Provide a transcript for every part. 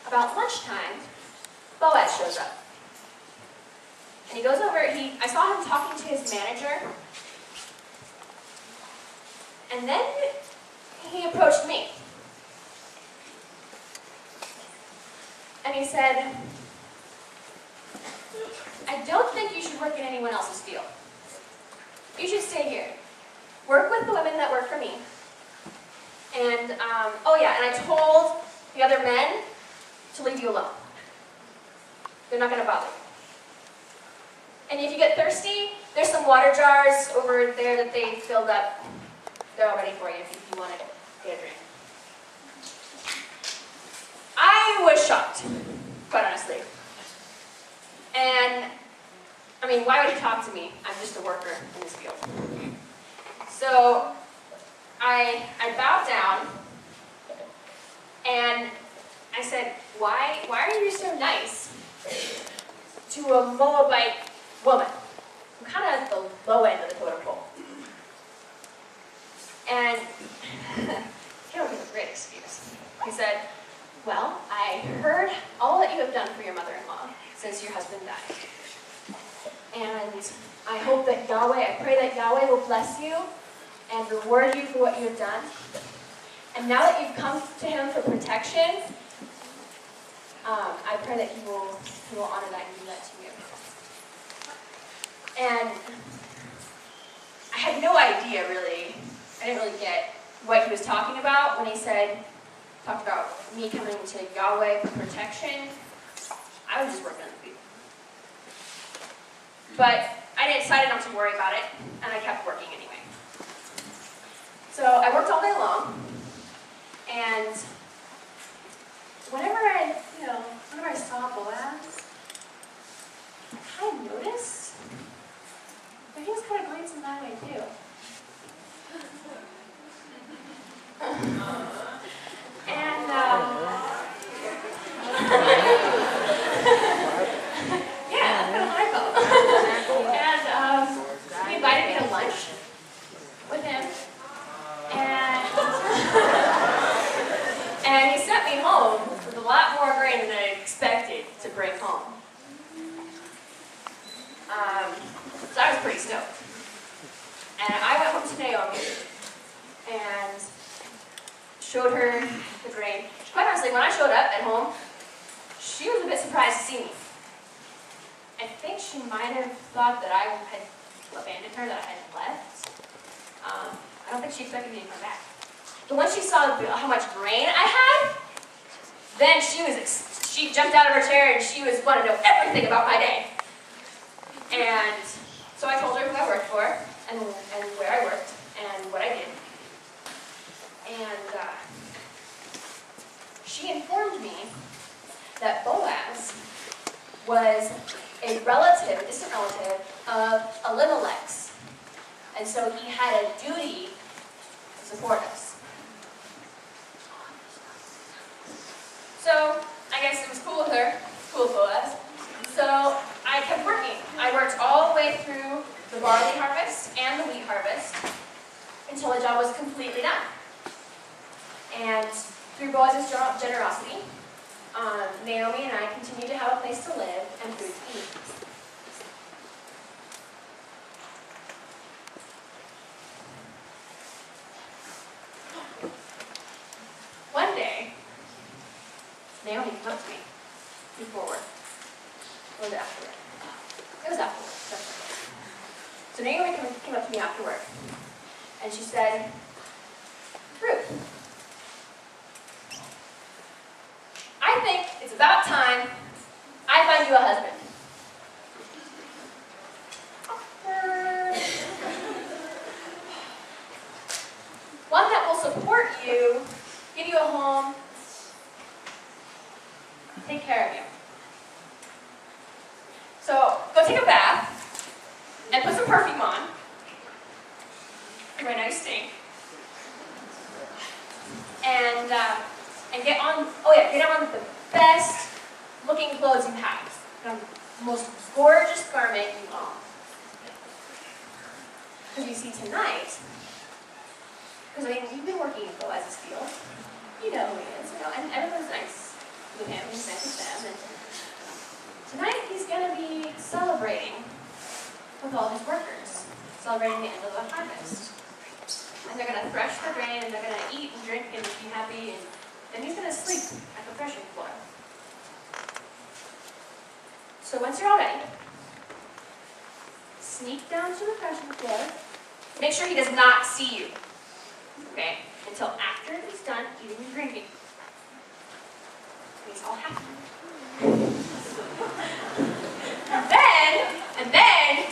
about lunchtime, Boaz shows up. And he goes over, I saw him talking to his manager, and then he approached me. And he said, I don't think you should work in anyone else's field. You should stay here. Work with the women that work for me. And, oh yeah, and I told the other men to leave you alone. They're not going to bother you. And if you get thirsty, there's some water jars over there that they filled up. They're all ready for you if you want to get a drink. I was shocked, quite honestly. And, I mean, why would he talk to me? I'm just a worker in this field. So, I bowed down, and I said, why are you so nice to a Moabite woman? I'm kind of at the low end of the totem pole. And he came up with a great excuse. He said, well, I heard all that you have done for your mother-in-law since your husband died. And I pray that Yahweh will bless you and reward you for what you have done. And now that you've come to him for protection, I pray that he will honor that and give that to you. And I had no idea, really. I didn't really get what he was talking about when he talked about me coming to Yahweh for protection. I was just working on the field. But I decided not to worry about it, and I kept working anyway. So I worked all day long, and whenever I saw Boaz, I kind of noticed that he was kind of glancing my way too. And yeah, that's kind of how I felt. And he invited me to lunch with him, and he sent me home with a lot more grain than I expected to bring home. So I was pretty stoked. And I went home to Naomi and showed her the grain. Quite honestly, when I showed up at home, she was a bit surprised to see me. I think she might have thought that I had abandoned her, that I had left. I don't think she expected me to come back. But when she saw how much grain I had, then she jumped out of her chair and she wanted to know everything about my day. And so I told her who I worked for and where I worked and what I did. And she informed me that Boaz was a distant relative of Elimelech's. And so he had a duty to support us. So I guess it was cool with her, cool with Boaz. So I kept working. I worked all the way through the barley harvest and the wheat harvest until the job was completely done. And through Boaz's generosity, Naomi and I continued to have a place to live and food to eat. One day, Naomi came up to me before work. Or was it after work? It was after work, definitely. So Naomi came up to me after work, and she said, Ruth, I think it's about time I find you a husband. One that will support you, give you a home, take care of you. So go take a bath and put some perfume on. Right now you stink. And get on the best looking clothes you have. Get on the most gorgeous garment you own. Because you see tonight, because you've been working in Boaz's field. You know who he is, and everyone's nice. with him, he spent with them, and tonight he's going to be celebrating with all his workers, celebrating the end of the harvest. And they're going to thresh the grain, and they're going to eat and drink and be happy, and then he's going to sleep at the threshing floor. So once you're all ready, sneak down to the threshing floor. Make sure he does not see you, okay, until after he's done eating and drinking. He's all happy. and then,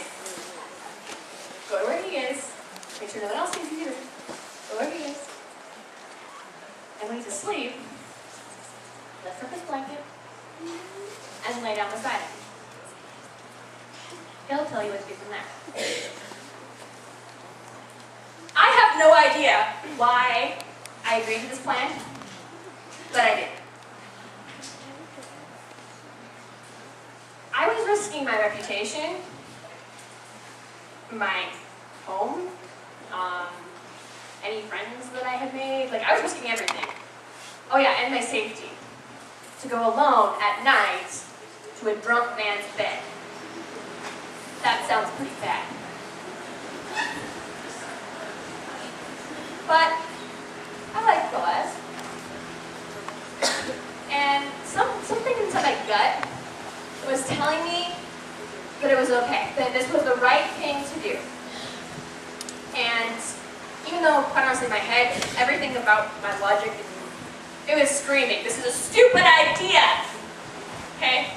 go to where he is. Make sure no one else sees you either. Go where he is. And when he's asleep, lift up his blanket and lay down beside him. He'll tell you what to do from there. I have no idea why I agreed to this plan, but I did. I was risking my reputation, my home, any friends that I had made. Like, I was risking everything. Oh yeah, and my safety. To go alone at night to a drunk man's bed. That sounds pretty bad. But I like Boaz. And something inside my gut was telling me that it was okay, that this was the right thing to do. And even though, quite honestly, my head, everything about my logic, it was screaming, this is a stupid idea! Okay?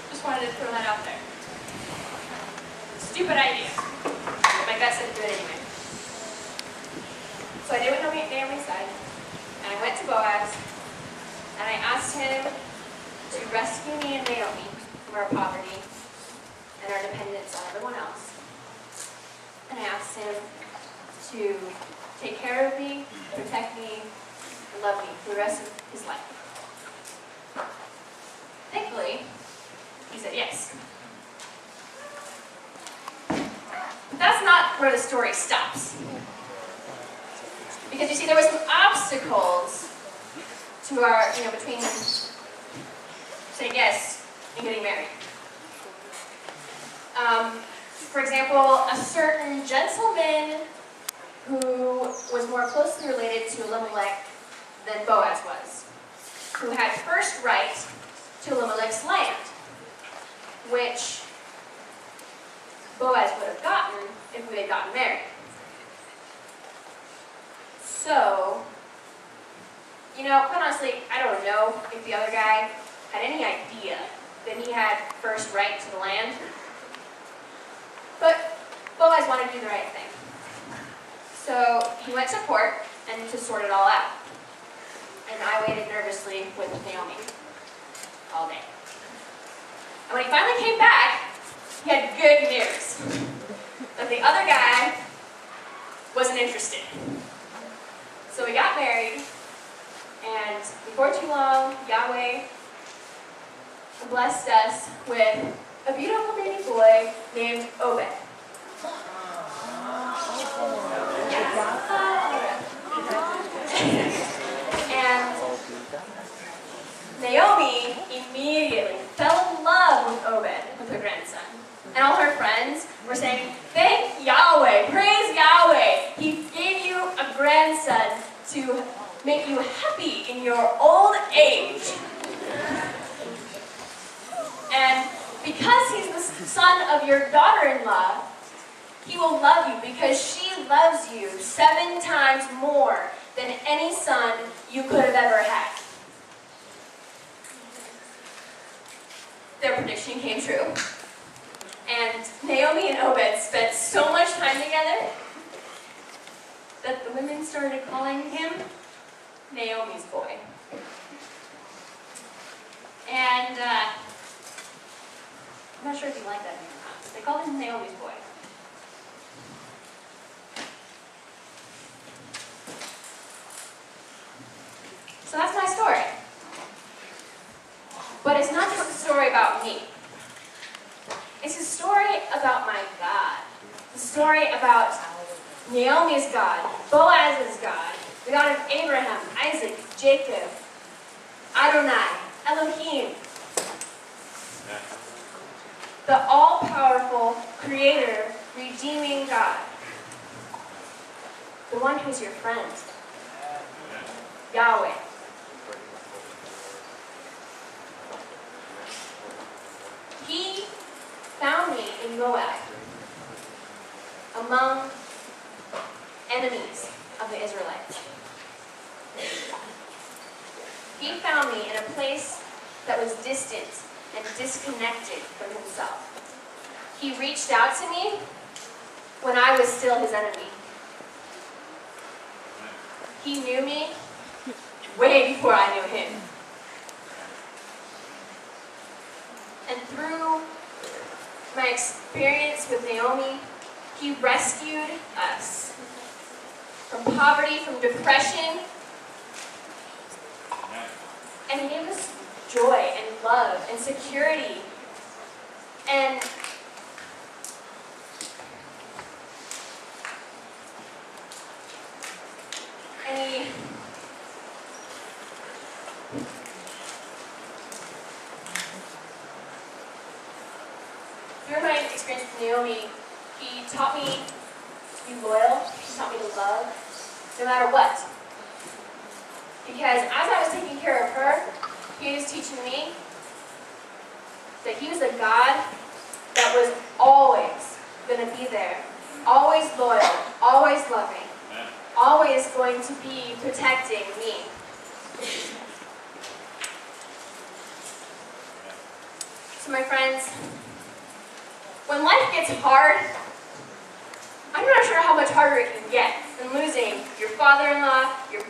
Just wanted to throw that out there. Stupid idea. But my gut said to do it anyway. So I did what Naomi said, and I went to Boaz, and I asked him to rescue me and Naomi from our poverty and our dependence on everyone else. And I asked him to take care of me, protect me, and love me for the rest of his life. Thankfully, he said yes. But that's not where the story stops. Because you see, there were some obstacles to our, between saying yes and getting married. For example, a certain gentleman who was more closely related to Elimelech than Boaz was, who had first right to Elimelech's land, which Boaz would have gotten if we had gotten married. So, quite honestly, I don't know if the other guy had any idea that he had first right to the land. But Boaz wanted to do the right thing. So he went to court and to sort it all out. And I waited nervously with Naomi all day. And when he finally came back, he had good news. That the other guy wasn't interested. So we got married, and before too long, Yahweh blessed us with a beautiful baby boy named Obed. And Naomi immediately fell in love with Obed, with her grandson. And all her friends were saying, thank Yahweh, praise Yahweh. He gave you a grandson to make you happy in your old age. And because he's the son of your daughter-in-law, he will love you because she loves you 7 times more than any son you could have ever had. Their prediction came true. And Naomi and Obed spent so much time together that the women started calling him Naomi's boy. And I'm not sure if you like that name or not. They called him Naomi's boy. So that's my story. But it's not just a story about me. It's a story about my God. It's a story about Naomi's God, Boaz's God, the God of Abraham, Isaac, Jacob, Adonai, Elohim, the all-powerful, creator, redeeming God, the one who's your friend, Yahweh. He found me in Moab, among enemies of the Israelites. He found me in a place that was distant and disconnected from himself. He reached out to me when I was still his enemy. He knew me way before I knew him. And through my experience with Naomi, he rescued us from poverty, from depression, and he gave us joy and love and security. And he through my experience with Naomi, he taught me to be loyal, he taught me to love, no matter what. Because as I was taking care of her, he was teaching me that he was a God that was always going to be there, always loyal, always loving, always going to be protecting me. So my friends, when life gets hard, I'm not sure how much harder it can get than losing your father-in-law, your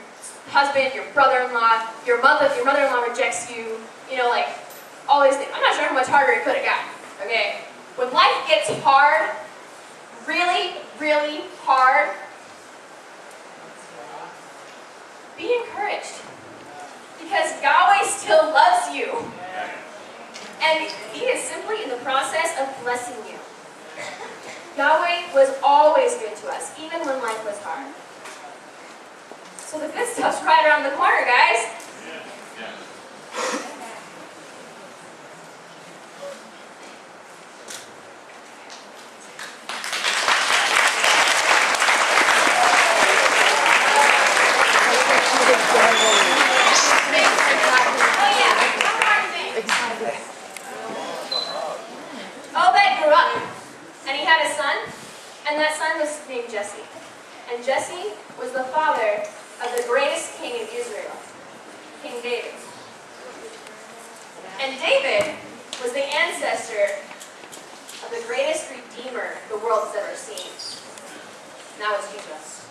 husband, your brother-in-law, your mother-in-law rejects you, like all these things. I'm not sure how much harder it could have gotten, okay? When life gets hard, really, really hard, be encouraged, because Yahweh still loves you. And he is simply in the process of blessing you. Yahweh was always good to us, even when life was hard. So the good stuff's right around the corner, guys. Obed grew up, and he had a son, and that son was named Jesse. And Jesse was the father of the greatest king in Israel, King David. And David was the ancestor of the greatest redeemer the world has ever seen. And that was Jesus.